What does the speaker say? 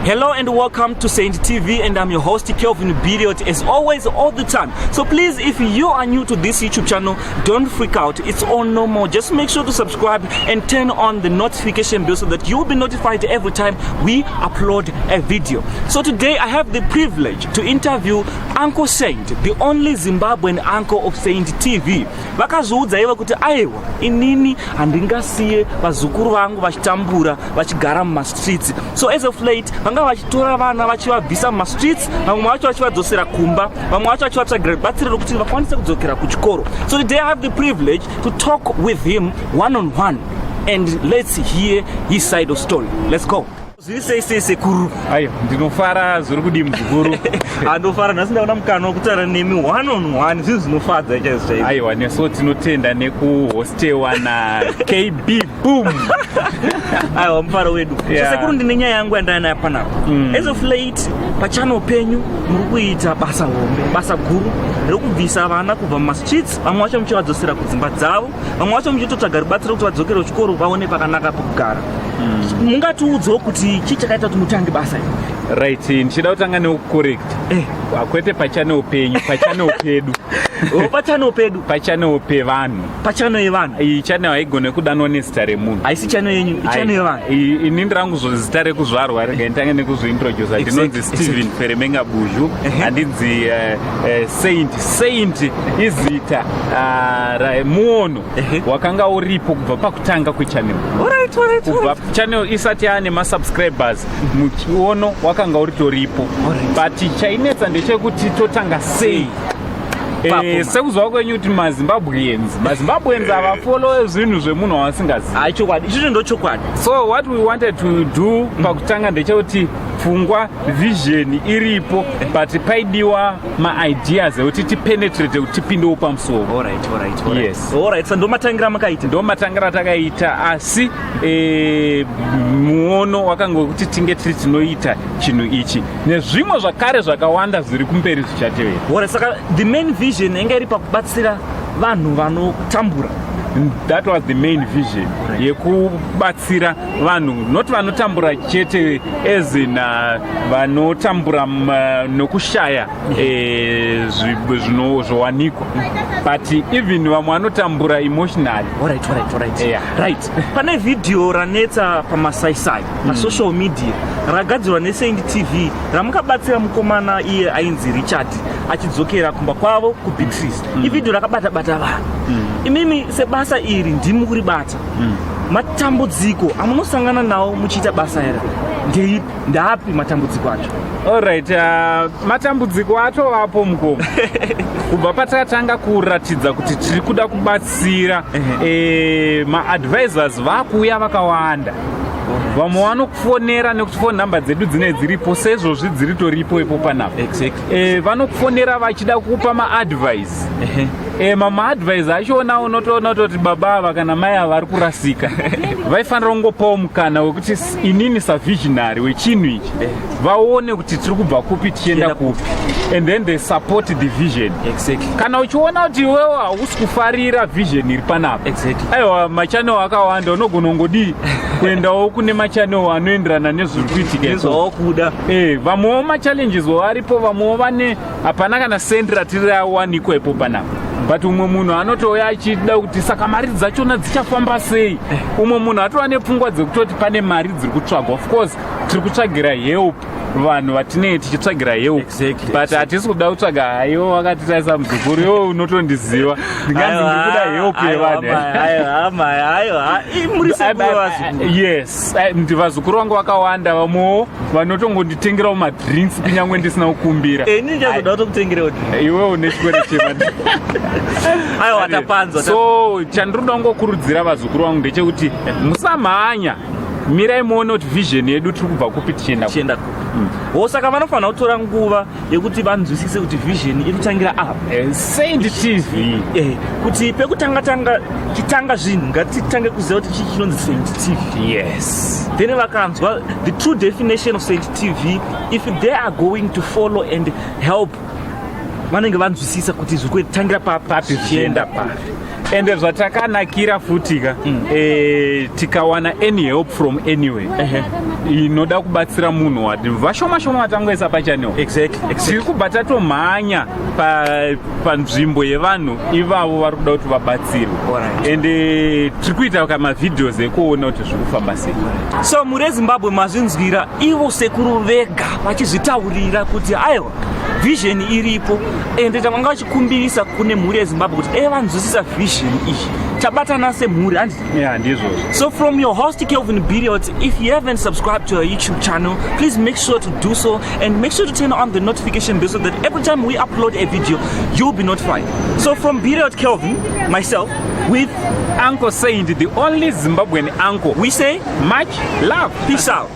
Hello and welcome to Saint TV, and I'm your host Kelvin Bidiot, as always, all the time. So please, if you are new to this YouTube channel, don't freak out. It's all normal. Just make sure to subscribe and turn on the notification bell so that you'll be notified every time we upload a video. So today I have the privilege to interview Uncle Saint, the only Zimbabwean uncle of Saint TV. Vakazoudza iva kuti aiwa inini handingasiye vazukuru vangu vachitambura vachigara mumastreets. So as of late vanga vachitora vana vachivabvisa mumastreets, vamwe vacho vachivadzosera kumba, vamwe vacho vachivatsvagira rubatsiro rwokuti vakwanise kudzokera kuchikoro. So today I have the privilege to talk with him one-on-one, and let's hear his side of story. Let's go. Sekuru ayo ndinofara zviri kudi muzukuru andofara nhasi ndaona mukana wokutaura nemi one on one. Zvinhu zvinofadza chaizvo. aiwa neso tinotenda nekuhostewa naKB boom. aiwa mufaro wedu. Sekuru ndine nyaya yangu yandaya nayo panapa. As of late pachannel penyu muri kuita basa hombe, basa guru rekubvisa vana kubva mumastreets. Vamwe vacho muchivadzosera kudzimba dzavo, vamwe vacho muchitotsvaga rubatsiro kuti vadzokere kuchikoro vaone pakanaka pokugara. Mungatiudzawo kuti chii chakaita kuti mutange basa iri? Right, ndichida kutanga nekucorrect. Kwete pachannel penyu, pachannel pedu. Pachannel pedu, pachannel pevanhu. Pachannel yevanhu. Iyi channel haigone kudanwa nezita remunhu. Haisi channel yenyu, channel yevanhu. Ini ndirangu zita rekuzvarwa rega nditange nekuzvintroduce. Ndinonzi Steven Feremenga Buju, handinzi Saint izita muono wakanga uripo kubva pakutanga kwechannel. Alright. Kubva channel isati yaane masubscribers, muchiono wakanga uritoripo. But chainetsa ndechekuti totanga sei. Sekuzwa kwenyu kuti Zimbabweans avafollow zvinhu zvemunhu wasingazivi. Chokwadi, icho ndo chokwadi. So what we wanted to do pakutanga ndechekuti pfungwa vision iripo, but paidiwa ma-ideas ekuti tipenetrate kuti tipindewo pamusoro. Alright. Yes. Alright, so ndo matangira makaita. Ndo matangira takaita, asi muono wakanga kuti tinge tiri tinoita chinhu ichi nezvimwe zvakare zvakawanda zviri kumberi zvichatevera. Alright, saka the main vision inga iri pakubatsira vanhu vanotambura. That was the main vision, yekubatsira vanhu, not vanotambura chete ezina vanotambura nokushaya zvowanikwa, but even vamwe vanotambura emotionally. Alright. Yeah. Right. Pane video ranetsa pamasaisai masocial media ragadzirwa neSaint TV ramukabatsira mukomana iye ainzi Richard achidzokera kumba kwavo kuBig Sis. Ividhio rakabata vanhu. Imimi sebasa iri ndimi kuribata. Matambudziko amunosangana nawo muchiita basa iri ndapi matambudziko acho? Alright, matambudziko acho apo mukomo. Kubva patakatanga kuratidza kuti tiri kuda kubatsira, ma-advisors vakuuya vakawanda. Vamwe vanokufonera nekuti phone number dzedu dzine dziripo sezvozvi dziritoripo ipo panapa. Exactly. Vanokufonera vachida kukupa ma-advice. Ma-advice achiona unotoona kuti baba ava kana mai ava vari kurasika vaifanira kungopawo mukana wekuti inini savisionary wechinhu ichi vaone kuti tiri kubva kupi tichienda kupi, and then they support the vision. Exactly. Kana uchiona kuti iwewe hausi kufarira vision iri panapa, aiwa machannel akawanda, unogona kungodi kuendawo kune machannel anoenderana nezviri kuitika nezvawakuda. Vamwewo machallenges aripo, vamwewo vane hapana kana sendi ratiri awanikwa ipo panapa, but umwe munhu anotouya achida kuti saka mari dzachona dzichafamba sei. Umwe munhu atova nepfungwa dzekutoti pane mari dziri kutsvagwa. Of course tiri kutsvagira help vanhu vatinei tichitsvagira help, but hatisi kuda kutsvaga iwo wakatitaisa muzukuru iwo unotondiziva ndinganzi ndikuda help yevanhu. Yes, ndivazukuru vangu vakawanda, vamwewo vanotongonditengerawo madrinks kunyangwe ndisina kukumbira. Ndingazoda kutokutengerawo iwewo nechikwere chema. Aiwa tapanzwa. So chandinoda ngokurudzira vazukuru vangu ndechekuti musamhanya, mirai muone kuti vision yedu tiri kubva kupi tichienda kupi. Saka vanofanira kutora nguva yekuti vanzwisise kuti vision iri kutangira apa. Saint TV kuti chitanga zvinhu ngatitange kuziva kuti chii chinonzi Saint TV. Yes. Then vakanzwa the true definition of Saint TV, if they are going to follow and help vanenge vanzwisisa kuti zviri kutangira papi zvichienda pari. Ende zvatakanakira futika tikawana any help from anywhere inoda kubatsira munhu wadi vashoma shoma vatangoisa pachannel. Exactly. Tiri kubva tatomhanya panzvimbo yevanhu ivavo vari kuda kuti vabatsirwe. Ende tiri kuita kamavhidhios ekuona kuti zviri kufamba sei. So muri eZimbabwe mazvinzwira ivo sekuru vega vachizvitaurira kuti aiwa vision iripo ende tavanga vachikumbirisa kune mhuri yeZimbabwe kuti vanzwisisa vision iyi tabatana semhuri handi. Yeah, ndizvo. So from your host Kelvin Biriot, if you haven't subscribed to our YouTube channel, please make sure to do so and make sure to turn on the notification bell so that every time we upload a video you'll be notified. So from Biriot Kelvin, myself, with Uncle Saint, the only Zimbabwean uncle, we say much love. Peace out.